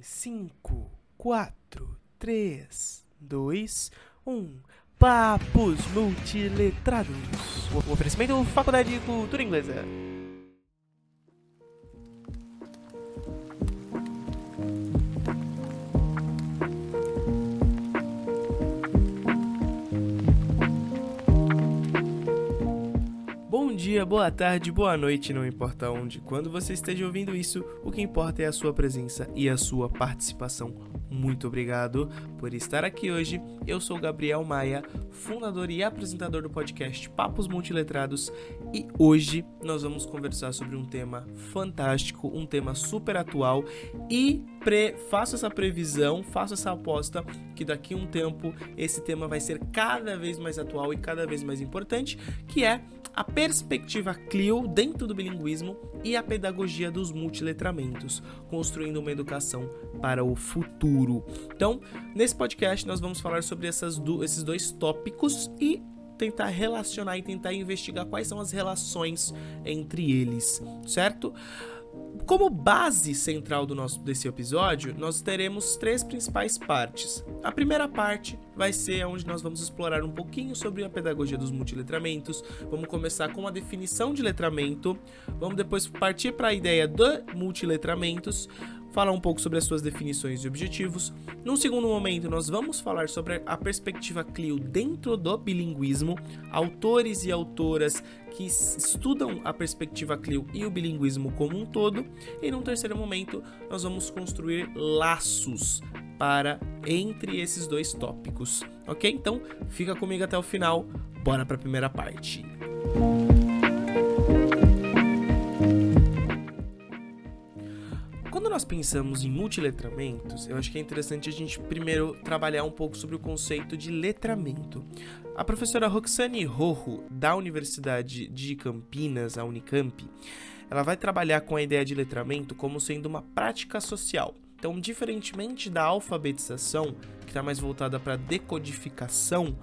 5, 4, 3, 2, 1. Papos Multiletrados. O oferecimento Faculdade de Cultura Inglesa. Bom dia, boa tarde, boa noite, não importa onde, quando você esteja ouvindo isso, o que importa é a sua presença e a sua participação. Muito obrigado por estar aqui hoje. Eu sou Gabriel Maia, fundador e apresentador do podcast Papos Multiletrados, e hoje nós vamos conversar sobre um tema fantástico, um tema super atual, e faço essa previsão, faço essa aposta que daqui a um tempo esse tema vai ser cada vez mais atual e cada vez mais importante, que é a perspectiva Clio dentro do bilinguismo e a pedagogia dos multiletramentos, construindo uma educação para o futuro. Então, nesse podcast nós vamos falar sobre esses dois tópicos e tentar relacionar e tentar investigar quais são as relações entre eles, certo? Como base central desse episódio, nós teremos três principais partes. A primeira parte vai ser onde nós vamos explorar um pouquinho sobre a pedagogia dos multiletramentos. Vamos começar com a definição de letramento, vamos depois partir para a ideia de multiletramentos, falar um pouco sobre as suas definições e objetivos. Num segundo momento, nós vamos falar sobre a perspectiva Clio dentro do bilinguismo, autores e autoras que estudam a perspectiva Clio e o bilinguismo como um todo. E num terceiro momento, nós vamos construir laços entre esses dois tópicos, ok? Então, fica comigo até o final, bora para a primeira parte. Quando nós pensamos em multiletramentos, eu acho que é interessante a gente primeiro trabalhar um pouco sobre o conceito de letramento. A professora Roxane Rojo, da Universidade de Campinas, a Unicamp, ela vai trabalhar com a ideia de letramento como sendo uma prática social. Então, diferentemente da alfabetização, que está mais voltada para a decodificação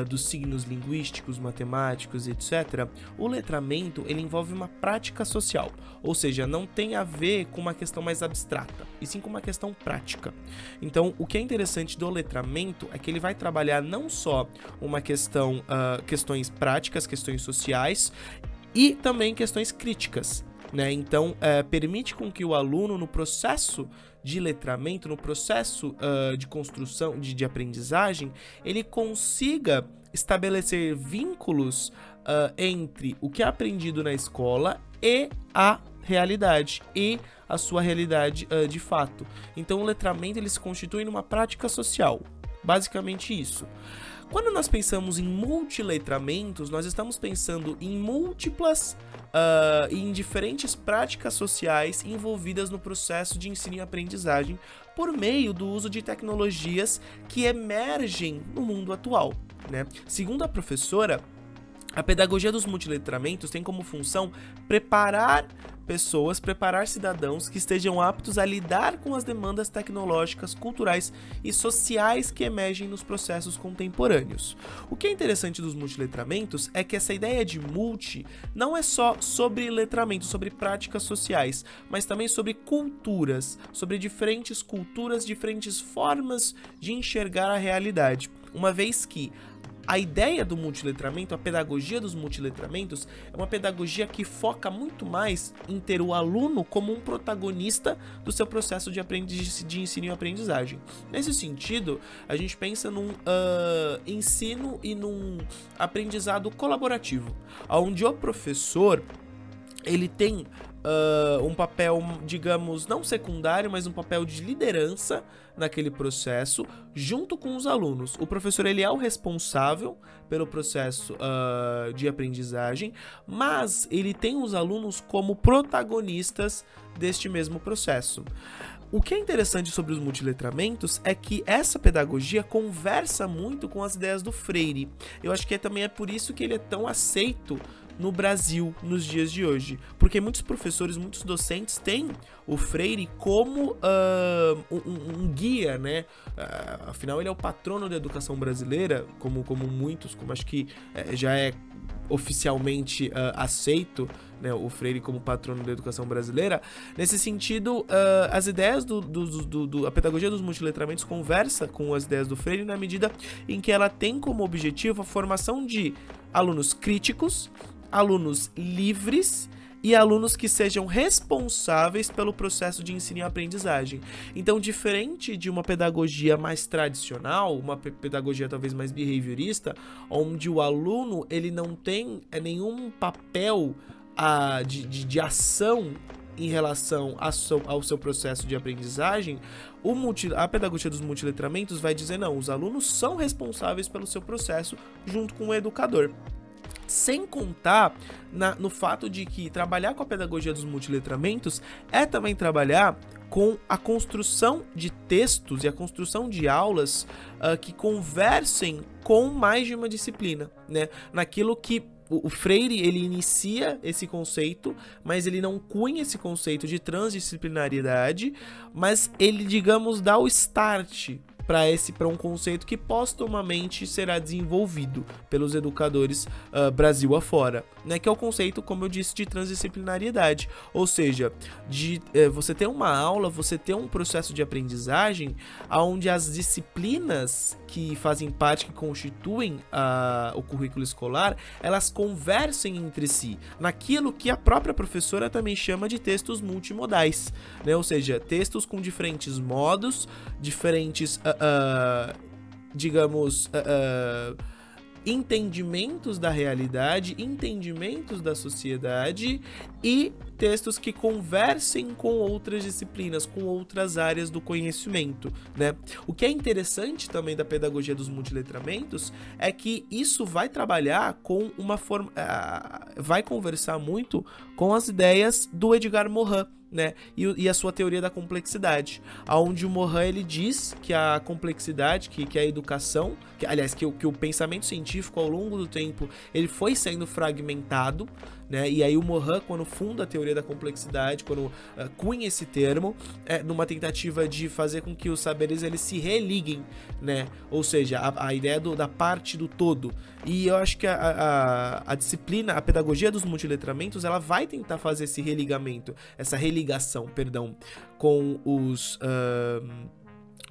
dos signos linguísticos, matemáticos, etc., o letramento ele envolve uma prática social, ou seja, não tem a ver com uma questão mais abstrata, e sim com uma questão prática. Então, o que é interessante do letramento é que ele vai trabalhar não só questões práticas, questões sociais, e também questões críticas, né? Então, permite com que o aluno, no processo de letramento, no processo de construção, de aprendizagem, ele consiga estabelecer vínculos entre o que é aprendido na escola e a realidade, e a sua realidade de fato. Então, o letramento ele se constitui numa prática social, basicamente isso. Quando nós pensamos em multiletramentos, nós estamos pensando em múltiplas em diferentes práticas sociais envolvidas no processo de ensino e aprendizagem por meio do uso de tecnologias que emergem no mundo atual, né? Segundo a professora, a pedagogia dos multiletramentos tem como função preparar cidadãos que estejam aptos a lidar com as demandas tecnológicas, culturais e sociais que emergem nos processos contemporâneos. O que é interessante dos multiletramentos é que essa ideia de multi não é só sobre letramento, sobre práticas sociais, mas também sobre culturas, sobre diferentes culturas, diferentes formas de enxergar a realidade, uma vez que a ideia do multiletramento, a pedagogia dos multiletramentos, é uma pedagogia que foca muito mais em ter o aluno como um protagonista do seu processo de ensino e aprendizagem. Nesse sentido, a gente pensa num ensino e num aprendizado colaborativo, onde o professor ele tem um papel, digamos, não secundário, mas um papel de liderança naquele processo, junto com os alunos. O professor ele é o responsável pelo processo de aprendizagem, mas ele tem os alunos como protagonistas deste mesmo processo. O que é interessante sobre os multiletramentos é que essa pedagogia conversa muito com as ideias do Freire. Eu acho que também é por isso que ele é tão aceito no Brasil nos dias de hoje, porque muitos professores, muitos docentes têm o Freire como um guia, né? Afinal, ele é o patrono da educação brasileira, como muitos, como acho que já é oficialmente aceito né, o Freire como patrono da educação brasileira. Nesse sentido, as ideias a pedagogia dos multiletramentos conversa com as ideias do Freire na medida em que ela tem como objetivo a formação de alunos críticos, alunos livres e alunos que sejam responsáveis pelo processo de ensino e aprendizagem. Então, diferente de uma pedagogia mais tradicional, uma pedagogia talvez mais behaviorista, onde o aluno ele não tem nenhum papel de ação em relação ao seu processo de aprendizagem, a pedagogia dos multiletramentos vai dizer não, os alunos são responsáveis pelo seu processo junto com o educador. Sem contar no fato de que trabalhar com a pedagogia dos multiletramentos é também trabalhar com a construção de textos e a construção de aulas que conversem com mais de uma disciplina, né? Naquilo que o Freire, ele inicia esse conceito, mas ele não cunha esse conceito de transdisciplinariedade, mas ele, digamos, dá o start para um conceito que postumamente será desenvolvido pelos educadores Brasil afora, né? Que é o conceito, como eu disse, de transdisciplinariedade, ou seja, de você ter uma aula, você ter um processo de aprendizagem onde as disciplinas que fazem parte, que constituem o currículo escolar, elas conversem entre si, naquilo que a própria professora também chama de textos multimodais, né? Ou seja, textos com diferentes modos, diferentes digamos, entendimentos da realidade, entendimentos da sociedade e textos que conversem com outras disciplinas, com outras áreas do conhecimento, né? O que é interessante também da pedagogia dos multiletramentos é que isso vai trabalhar com uma forma, vai conversar muito com as ideias do Edgar Morin, né? E a sua teoria da complexidade, onde o Morin ele diz que a complexidade, que a educação, que o pensamento científico ao longo do tempo ele foi sendo fragmentado, né? E aí o Morin, quando funda a teoria da complexidade, quando cunha esse termo, numa tentativa de fazer com que os saberes eles se religuem, né? Ou seja, a ideia da parte do todo. E eu acho que a disciplina, a pedagogia dos multiletramentos, ela vai tentar fazer esse religamento, essa religação, perdão, com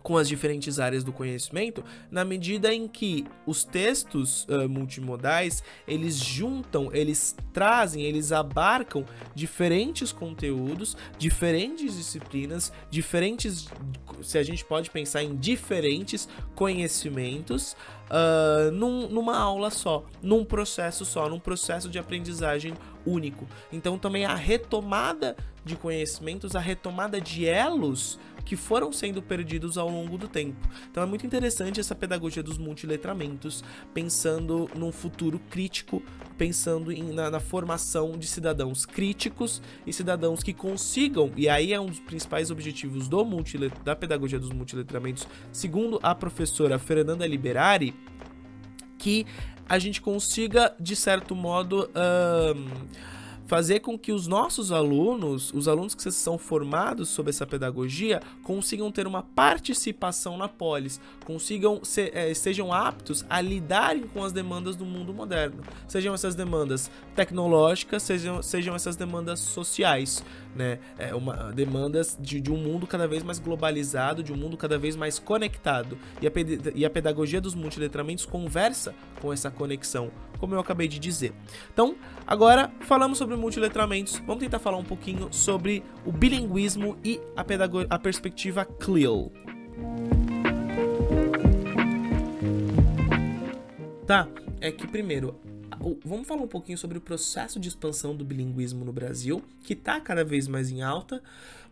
com as diferentes áreas do conhecimento, na medida em que os textos multimodais, eles juntam, eles trazem, eles abarcam diferentes conteúdos, diferentes disciplinas, se a gente pode pensar em diferentes conhecimentos, numa aula só, num processo de aprendizagem único. Então também a retomada de conhecimentos, a retomada de elos que foram sendo perdidos ao longo do tempo. Então é muito interessante essa pedagogia dos multiletramentos, pensando num futuro crítico, pensando na formação de cidadãos críticos e cidadãos que consigam, e aí é um dos principais objetivos da pedagogia dos multiletramentos, segundo a professora Fernanda Liberari, que a gente consiga, de certo modo, fazer com que os nossos alunos, os alunos que são formados sob essa pedagogia, consigam ter uma participação na polis, sejam aptos a lidarem com as demandas do mundo moderno, sejam essas demandas tecnológicas, sejam essas demandas sociais, né? Demandas de um mundo cada vez mais globalizado, de um mundo cada vez mais conectado, e a pedagogia dos multiletramentos conversa com essa conexão, como eu acabei de dizer. Então, agora falamos sobre multiletramentos, vamos tentar falar um pouquinho sobre o bilinguismo e a perspectiva CLIL. Tá, é que primeiro, vamos falar um pouquinho sobre o processo de expansão do bilinguismo no Brasil, que está cada vez mais em alta,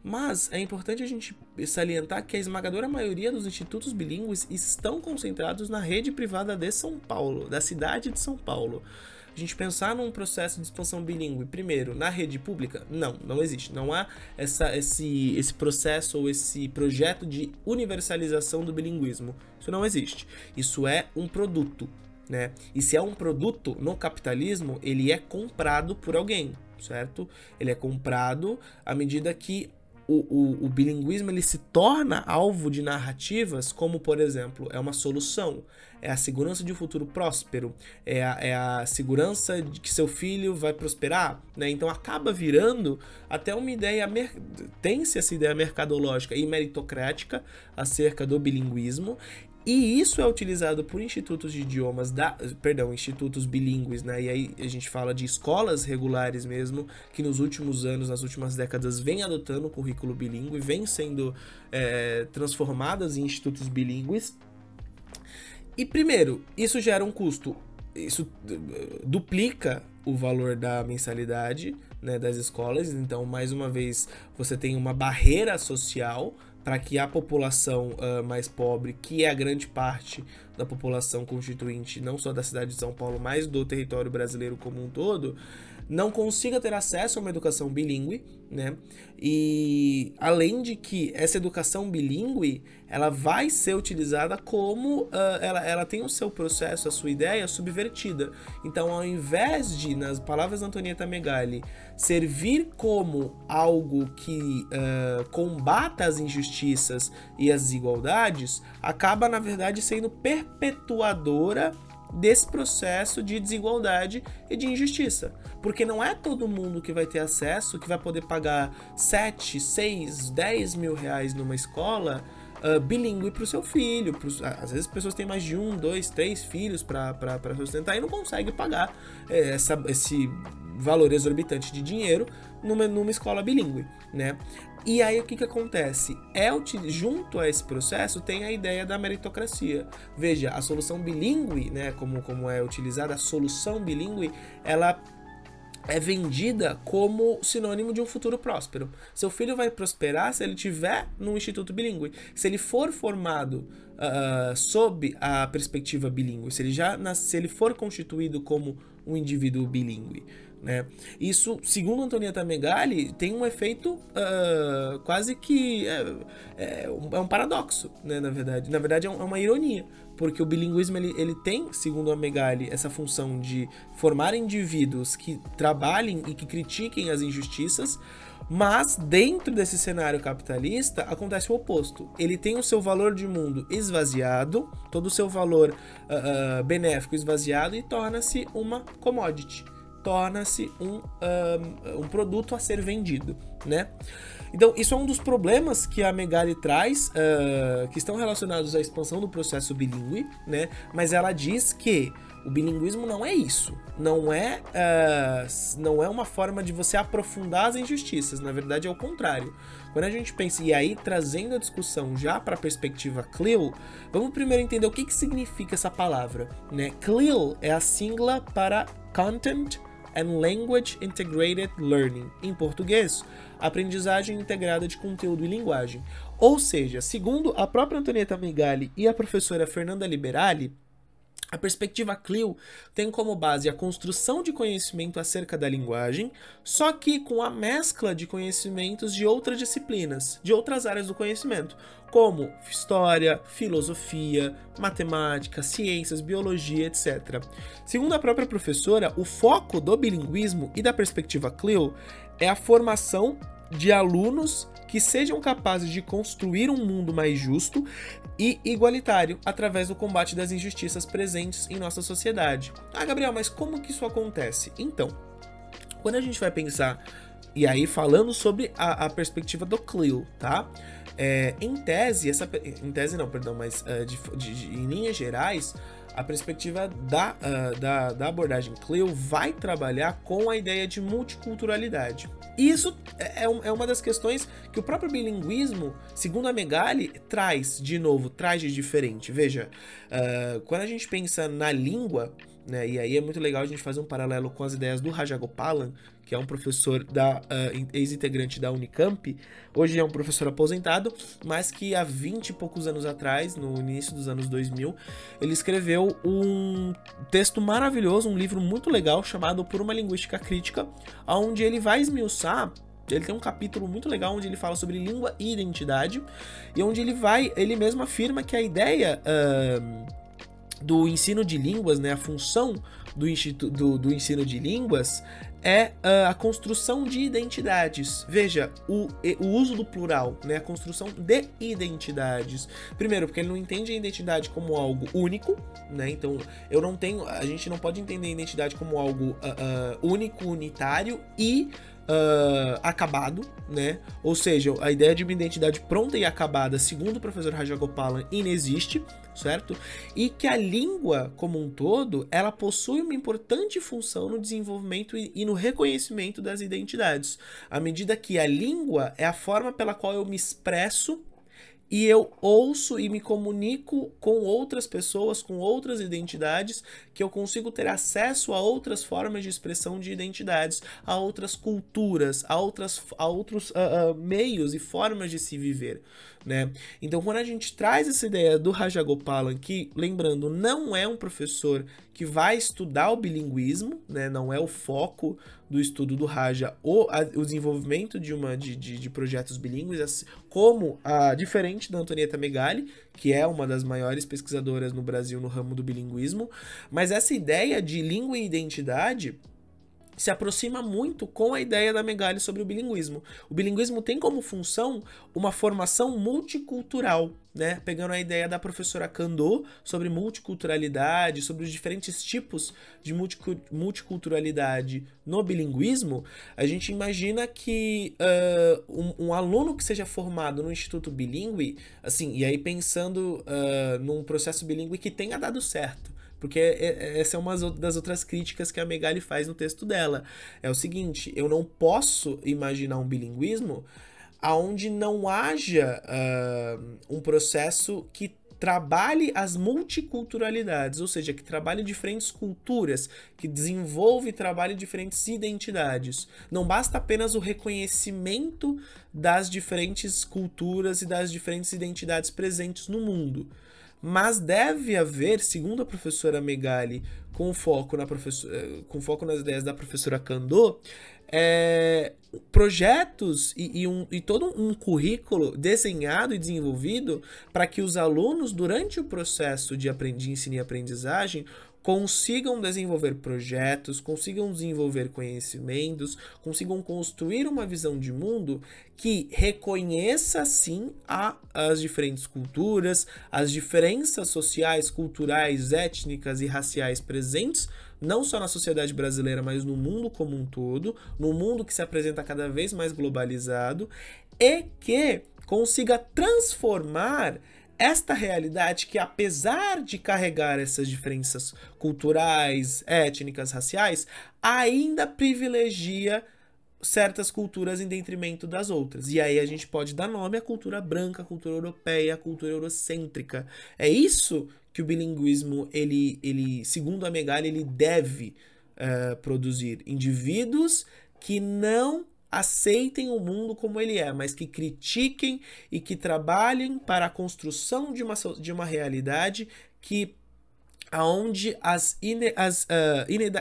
mas é importante a gente salientar que a esmagadora maioria dos institutos bilíngues estão concentrados na rede privada de São Paulo, da cidade de São Paulo. A gente pensar num processo de expansão bilíngue, primeiro, na rede pública, não existe. Não há esse processo ou esse projeto de universalização do bilinguismo. Isso não existe. Isso é um produto, né? E se é um produto no capitalismo, ele é comprado por alguém, certo? Ele é comprado à medida que o bilinguismo ele se torna alvo de narrativas como, por exemplo, é uma solução, é a segurança de um futuro próspero, é a segurança de que seu filho vai prosperar, né? Então acaba virando até uma ideia, tem-se essa ideia mercadológica e meritocrática acerca do bilinguismo. E isso é utilizado por institutos de idiomas, institutos bilíngues, né? E aí a gente fala de escolas regulares mesmo, que nos últimos anos, nas últimas décadas, vem adotando o currículo bilíngue, vem sendo transformadas em institutos bilíngues. E primeiro, isso gera um custo, isso duplica o valor da mensalidade, né, das escolas. Então, mais uma vez, você tem uma barreira social para que a população mais pobre, que é a grande parte da população constituinte, não só da cidade de São Paulo, mas do território brasileiro como um todo, não consiga ter acesso a uma educação bilíngue, né? E além de que essa educação bilíngue, ela vai ser utilizada como ela tem o seu processo, a sua ideia subvertida. Então, ao invés de, nas palavras da Antonieta Megali, servir como algo que combata as injustiças e as desigualdades, acaba, na verdade, sendo perpetuadora desse processo de desigualdade e de injustiça. Porque não é todo mundo que vai ter acesso, que vai poder pagar 7, 6, 10 mil reais numa escola bilíngue para o seu filho. Às vezes as pessoas têm mais de 1, 2, 3 filhos para sustentar e não conseguem pagar esse valor exorbitante de dinheiro numa escola bilíngue, né? E aí o que acontece? Junto a esse processo tem a ideia da meritocracia. Veja, a solução bilíngue, né, como é utilizada, a solução bilíngue, ela é vendida como sinônimo de um futuro próspero. Seu filho vai prosperar se ele estiver num instituto bilíngue. Se ele for formado sob a perspectiva bilíngue, se ele for constituído como um indivíduo bilíngue, né? Isso, segundo Antonieta Megali, tem um efeito quase que é um paradoxo, né? Na verdade é uma ironia, porque o bilinguismo ele tem, segundo a Megali, essa função de formar indivíduos que trabalhem e que critiquem as injustiças, mas dentro desse cenário capitalista acontece o oposto. Ele tem o seu valor de mundo esvaziado, todo o seu valor benéfico esvaziado, e torna-se uma commodity, torna-se um produto a ser vendido, né? Então, isso é um dos problemas que a Megali traz, que estão relacionados à expansão do processo bilíngue, né? Mas ela diz que o bilinguismo não é isso, não é uma forma de você aprofundar as injustiças, na verdade é o contrário. Quando a gente pensa, e aí trazendo a discussão já para a perspectiva CLIL, vamos primeiro entender o que significa essa palavra, né? CLIL é a sigla para Content and Language Integrated Learning, em português, aprendizagem integrada de conteúdo e linguagem. Ou seja, segundo a própria Antonieta Megali e a professora Fernanda Liberali, a perspectiva CLIL tem como base a construção de conhecimento acerca da linguagem, só que com a mescla de conhecimentos de outras disciplinas, de outras áreas do conhecimento, como história, filosofia, matemática, ciências, biologia, etc. Segundo a própria professora, o foco do bilinguismo e da perspectiva CLIL é a formação de alunos que sejam capazes de construir um mundo mais justo e igualitário através do combate das injustiças presentes em nossa sociedade. Ah, Gabriel, mas como que isso acontece? Então, quando a gente vai pensar, e aí falando sobre a perspectiva do CLIL, tá? Em linhas gerais, a perspectiva da abordagem CLIL vai trabalhar com a ideia de multiculturalidade. E isso é uma das questões que o próprio bilinguismo, segundo a Megali, traz de diferente. Veja, quando a gente pensa na língua, né, e aí é muito legal a gente fazer um paralelo com as ideias do Rajagopalan, que é um professor ex-integrante da Unicamp, hoje é um professor aposentado, mas que há 20 e poucos anos atrás, no início dos anos 2000, ele escreveu um texto maravilhoso, um livro muito legal, chamado Por uma Linguística Crítica, onde ele vai esmiuçar. Ele tem um capítulo muito legal onde ele fala sobre língua e identidade, e onde ele mesmo afirma que a ideia do ensino de línguas, né, a função do ensino de línguas é a construção de identidades. Veja, o uso do plural, né, a construção de identidades. Primeiro, porque ele não entende a identidade como algo único, né, então a gente não pode entender a identidade como algo único, unitário e acabado, né? Ou seja, a ideia de uma identidade pronta e acabada, segundo o professor Rajagopalan, inexiste, certo? E que a língua, como um todo, ela possui uma importante função no desenvolvimento e no reconhecimento das identidades, à medida que a língua é a forma pela qual eu me expresso e eu ouço e me comunico com outras pessoas, com outras identidades, que eu consigo ter acesso a outras formas de expressão de identidades, a outras culturas, a outros meios e formas de se viver, né? Então, quando a gente traz essa ideia do Rajagopalan, que, lembrando, não é um professor que vai estudar o bilinguismo, né? Não é o foco do estudo do Raja o desenvolvimento de projetos bilíngues, como diferente da Antonieta Megali, que é uma das maiores pesquisadoras no Brasil no ramo do bilinguismo, mas essa ideia de língua e identidade se aproxima muito com a ideia da Megali sobre o bilinguismo. O bilinguismo tem como função uma formação multicultural, né? Pegando a ideia da professora Kandô sobre multiculturalidade, sobre os diferentes tipos de multiculturalidade no bilinguismo, a gente imagina que um aluno que seja formado no Instituto Bilíngue, assim, e aí pensando num processo bilíngue que tenha dado certo, porque essa é uma das outras críticas que a Megali faz no texto dela. É o seguinte, eu não posso imaginar um bilinguismo onde não haja um processo que trabalhe as multiculturalidades, ou seja, que trabalhe diferentes culturas, que desenvolva e trabalhe diferentes identidades. Não basta apenas o reconhecimento das diferentes culturas e das diferentes identidades presentes no mundo, mas deve haver, segundo a professora Megali, com foco nas ideias da professora Kandô, projetos e todo um currículo desenhado e desenvolvido para que os alunos, durante o processo de ensino e aprendizagem, consigam desenvolver projetos, consigam desenvolver conhecimentos, consigam construir uma visão de mundo que reconheça, sim, as diferentes culturas, as diferenças sociais, culturais, étnicas e raciais presentes, não só na sociedade brasileira, mas no mundo como um todo, no mundo que se apresenta cada vez mais globalizado, e que consiga transformar esta realidade que, apesar de carregar essas diferenças culturais, étnicas, raciais, ainda privilegia certas culturas em detrimento das outras. E aí a gente pode dar nome à cultura branca, à cultura europeia, à cultura eurocêntrica. É isso que o bilinguismo, ele segundo a Megali, ele deve produzir. Indivíduos que não aceitem o mundo como ele é, mas que critiquem e que trabalhem para a construção de uma realidade onde as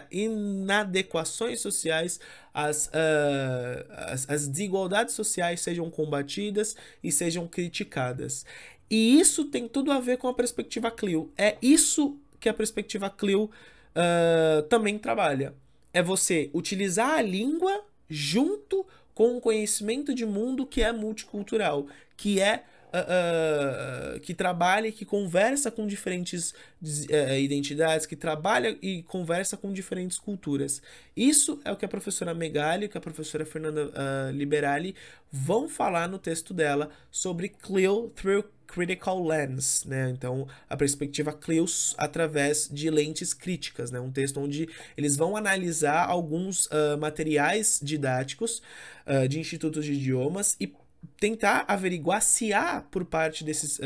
inadequações sociais, as desigualdades sociais sejam combatidas e sejam criticadas. E isso tem tudo a ver com a perspectiva CLIL. É isso que a perspectiva CLIL também trabalha. É você utilizar a língua junto com o conhecimento de mundo que é multicultural, que trabalha e que conversa com diferentes identidades, que trabalha e conversa com diferentes culturas. Isso é o que a professora Megali e que a professora Fernanda Liberali vão falar no texto dela sobre CLIL through Critical Lens, né? Então, a perspectiva CLIL através de lentes críticas, né? Um texto onde eles vão analisar alguns materiais didáticos de institutos de idiomas e tentar averiguar se há, por parte desses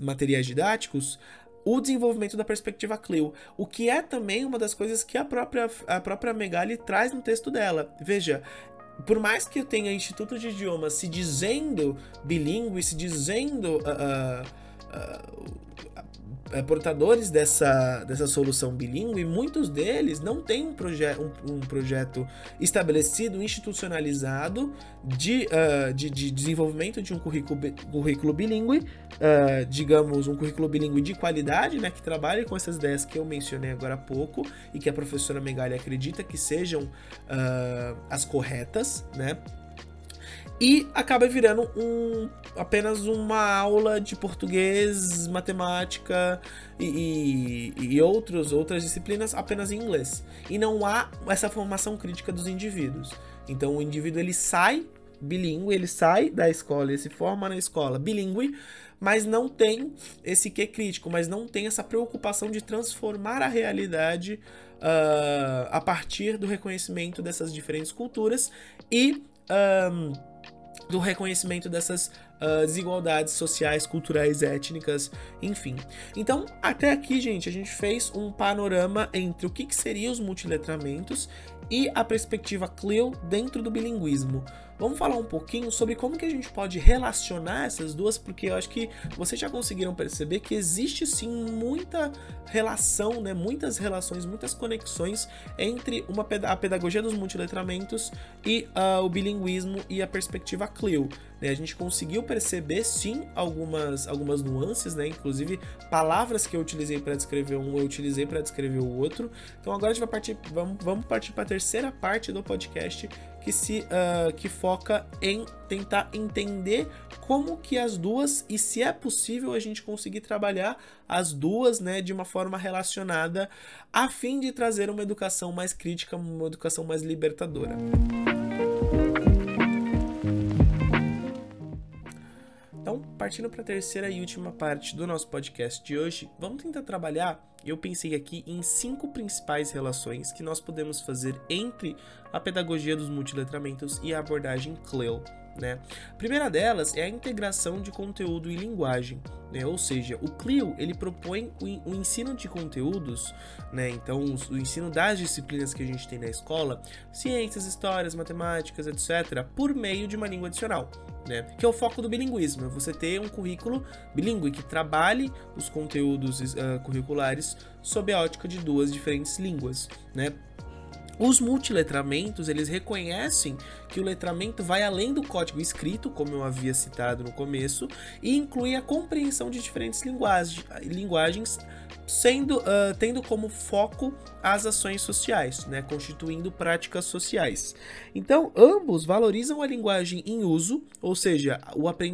materiais didáticos, o desenvolvimento da perspectiva CLIL, o que é também uma das coisas que a própria Megali traz no texto dela. Veja, por mais que eu tenha instituto de idiomas se dizendo bilíngue, se dizendo portadores dessa solução bilíngue, muitos deles não têm um projeto estabelecido, institucionalizado de desenvolvimento de um currículo bilíngue, digamos, um currículo bilíngue de qualidade, né, que trabalhe com essas ideias que eu mencionei agora há pouco e que a professora Megali acredita que sejam as corretas, né? E acaba virando apenas uma aula de português, matemática e outras disciplinas apenas em inglês. E não há essa formação crítica dos indivíduos. Então o indivíduo ele sai bilíngue, ele sai da escola, ele se forma na escola bilíngue, mas não tem esse quê crítico, mas não tem essa preocupação de transformar a realidade a partir do reconhecimento dessas diferentes culturas e do reconhecimento dessas desigualdades sociais, culturais, étnicas, enfim. Então, até aqui, gente, a gente fez um panorama entre o que seriam os multiletramentos e a perspectiva CLIL dentro do bilinguismo. Vamos falar um pouquinho sobre como que a gente pode relacionar essas duas, porque eu acho que vocês já conseguiram perceber que existe sim muita relação, né, muitas relações, muitas conexões entre a pedagogia dos multiletramentos e o bilinguismo e a perspectiva CLIL. Né? A gente conseguiu perceber sim algumas nuances, né? Inclusive palavras que eu utilizei para descrever um, eu utilizei para descrever o outro. Então agora a gente vai vamos partir para a terceira parte do podcast, que foca em tentar entender como que as duas, e se é possível a gente conseguir trabalhar as duas, né, de uma forma relacionada, a fim de trazer uma educação mais crítica, uma educação mais libertadora. Então, partindo para a terceira e última parte do nosso podcast de hoje, vamos tentar trabalhar, eu pensei aqui em 5 principais relações que nós podemos fazer entre a pedagogia dos multiletramentos e a abordagem CLIL. Né? A primeira delas é a integração de conteúdo e linguagem, né? Ou seja, o CLIL ele propõe o ensino de conteúdos, né? Então o ensino das disciplinas que a gente tem na escola, ciências, histórias, matemáticas, etc., por meio de uma língua adicional, né? Que é o foco do bilinguismo, é você ter um currículo bilíngue que trabalhe os conteúdos curriculares sob a ótica de 2 diferentes línguas, né? Os multiletramentos, eles reconhecem que o letramento vai além do código escrito, como eu havia citado no começo, e inclui a compreensão de diferentes linguagens, tendo como foco as ações sociais, né, constituindo práticas sociais. Então, ambos valorizam a linguagem em uso, ou seja,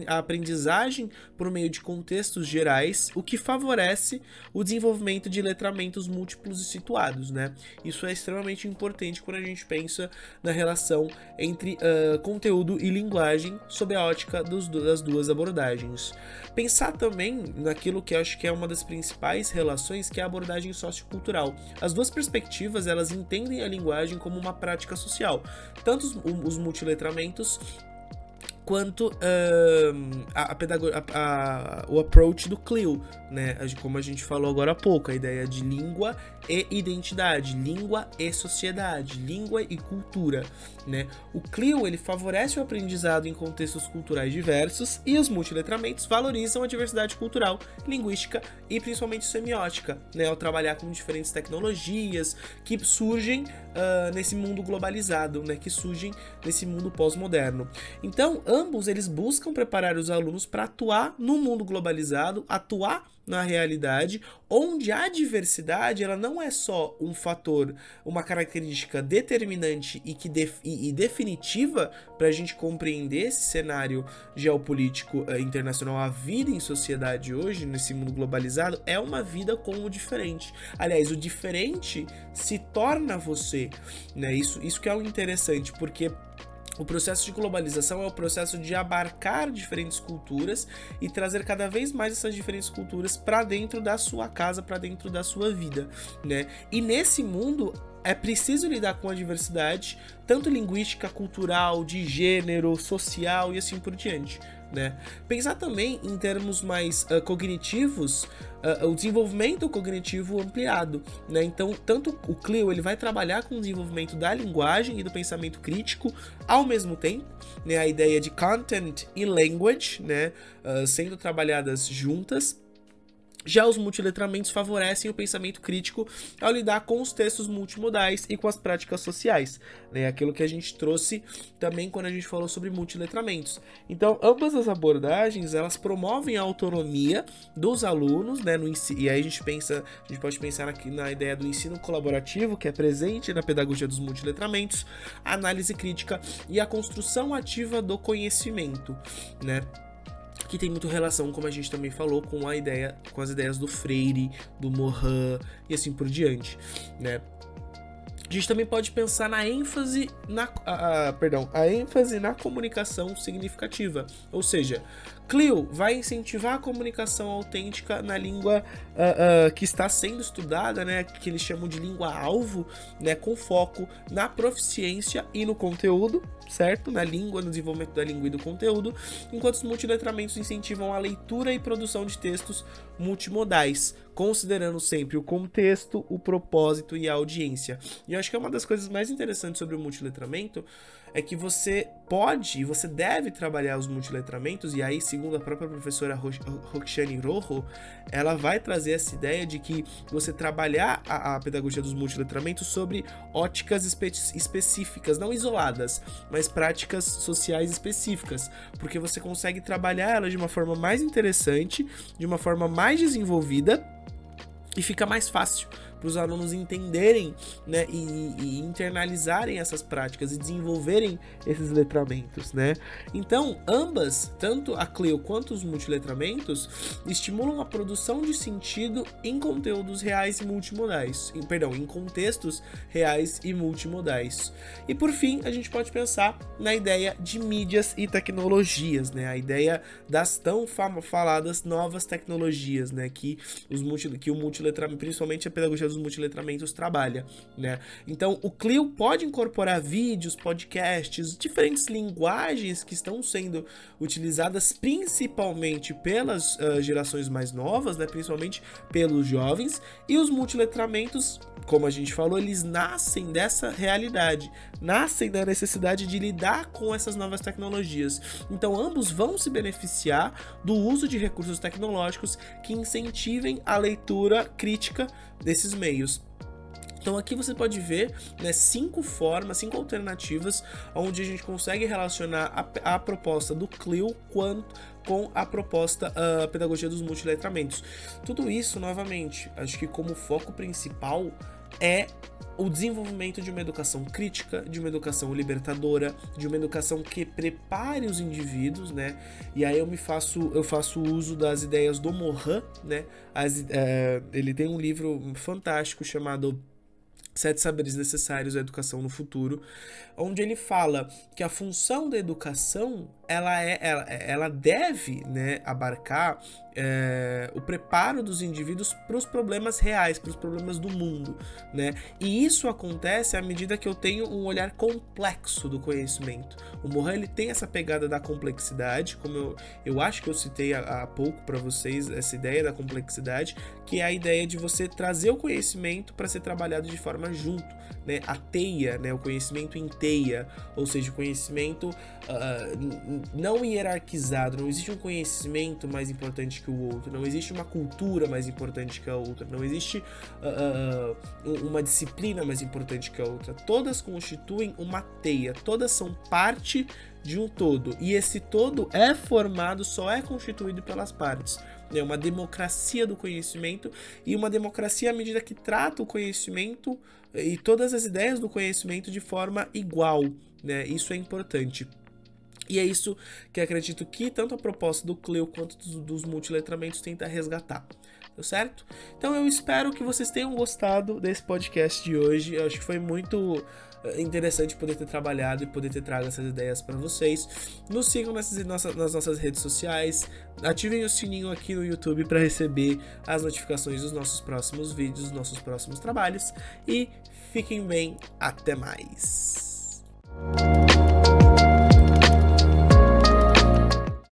a aprendizagem por meio de contextos gerais, o que favorece o desenvolvimento de letramentos múltiplos e situados, né? Isso é extremamente importante quando a gente pensa na relação entre conteúdo e linguagem sob a ótica das duas abordagens. Pensar também naquilo que eu acho que é uma das principais relações, que é a abordagem sociocultural. As duas perspectivas, elas entendem a linguagem como uma prática social, tanto os multiletramentos quanto o approach do CLIL, né? Como a gente falou agora há pouco, a ideia de língua e identidade, língua e sociedade, língua e cultura, né? O CLIL ele favorece o aprendizado em contextos culturais diversos e os multiletramentos valorizam a diversidade cultural, linguística e principalmente semiótica, né? Ao trabalhar com diferentes tecnologias que surgem nesse mundo globalizado, né? Que surgem nesse mundo pós-moderno. Então, ambos eles buscam preparar os alunos para atuar no mundo globalizado, atuar na realidade, onde a diversidade ela não é só um fator, uma característica determinante e definitiva para a gente compreender esse cenário geopolítico internacional, a vida em sociedade hoje, nesse mundo globalizado, é uma vida com o diferente. Aliás, o diferente se torna você, né? Isso que é o interessante, porque o processo de globalização é o processo de abarcar diferentes culturas e trazer cada vez mais essas diferentes culturas para dentro da sua casa, para dentro da sua vida, né? E nesse mundo é preciso lidar com a diversidade, tanto linguística, cultural, de gênero, social e assim por diante, né? Pensar também em termos mais cognitivos, o desenvolvimento cognitivo ampliado, né? Então, tanto o CLIL ele vai trabalhar com o desenvolvimento da linguagem e do pensamento crítico ao mesmo tempo, né? A ideia de content e language, né? Sendo trabalhadas juntas. Já os multiletramentos favorecem o pensamento crítico ao lidar com os textos multimodais e com as práticas sociais, né? Aquilo que a gente trouxe também quando a gente falou sobre multiletramentos. Então, ambas as abordagens, elas promovem a autonomia dos alunos, né? E aí a gente pode pensar aqui na ideia do ensino colaborativo, que é presente na pedagogia dos multiletramentos, a análise crítica e a construção ativa do conhecimento, né? Que tem muito relação, como a gente também falou, com as ideias do Freire, do Morin e assim por diante, né? A gente também pode pensar na ênfase a ênfase na comunicação significativa, ou seja, Clio vai incentivar a comunicação autêntica na língua que está sendo estudada, né, que eles chamam de língua-alvo, né, com foco na proficiência e no conteúdo, certo? Na língua, no desenvolvimento da língua e do conteúdo, enquanto os multiletramentos incentivam a leitura e produção de textos multimodais, considerando sempre o contexto, o propósito e a audiência. E eu acho que é uma das coisas mais interessantes sobre o multiletramento é que você pode e você deve trabalhar os multiletramentos, e aí, segundo a própria professora Roxane Rojo, ela vai trazer essa ideia de que você trabalhar a pedagogia dos multiletramentos sobre óticas específicas, não isoladas, mas práticas sociais específicas, porque você consegue trabalhar ela de uma forma mais interessante, de uma forma mais desenvolvida, e fica mais fácil para os alunos entenderem, né, e internalizarem essas práticas e desenvolverem esses letramentos, né? Então, ambas, tanto a Clio quanto os multiletramentos, estimulam a produção de sentido em conteúdos reais e multimodais, em contextos reais e multimodais. E por fim, a gente pode pensar na ideia de mídias e tecnologias, né? A ideia das tão faladas novas tecnologias, né? Que o multiletramento, principalmente a pedagogia dos multiletramentos, trabalha, né? Então, o Clio pode incorporar vídeos, podcasts, diferentes linguagens que estão sendo utilizadas principalmente pelas gerações mais novas, né? Principalmente pelos jovens, e os multiletramentos, como a gente falou, eles nascem dessa realidade, nascem da necessidade de lidar com essas novas tecnologias. Então, ambos vão se beneficiar do uso de recursos tecnológicos que incentivem a leitura crítica desses meios. Então aqui você pode ver, né, 5 alternativas onde a gente consegue relacionar a proposta do Clio com a proposta pedagogia dos multiletramentos. Tudo isso, novamente, acho que como foco principal é o desenvolvimento de uma educação crítica, de uma educação libertadora, de uma educação que prepare os indivíduos, né? E aí eu faço uso das ideias do Morin, né? Ele tem um livro fantástico chamado 7 Saberes Necessários à Educação no Futuro, onde ele fala que a função da educação ela deve, né, abarcar o preparo dos indivíduos para os problemas reais, para os problemas do mundo, né? E isso acontece à medida que eu tenho um olhar complexo do conhecimento. O Morin, ele tem essa pegada da complexidade, como eu acho que eu citei há pouco para vocês, essa ideia da complexidade, que é a ideia de você trazer o conhecimento para ser trabalhado de forma junto, né? A teia, né? O conhecimento em teia, ou seja, o conhecimento não hierarquizado. Não existe um conhecimento mais importante que o outro, não existe uma cultura mais importante que a outra, não existe uma disciplina mais importante que a outra. Todas constituem uma teia, todas são parte de um todo, e esse todo só é constituído pelas partes. É uma democracia do conhecimento, e uma democracia à medida que trata o conhecimento e todas as ideias do conhecimento de forma igual, né? Isso é importante. E é isso que acredito que tanto a proposta do Clio quanto dos multiletramentos tenta resgatar. Deu certo? Então eu espero que vocês tenham gostado desse podcast de hoje. Eu acho que foi muito interessante poder ter trabalhado e poder ter trago essas ideias para vocês. Nos sigam nas nossas redes sociais, ativem o sininho aqui no YouTube para receber as notificações dos nossos próximos vídeos, dos nossos próximos trabalhos, e fiquem bem, até mais!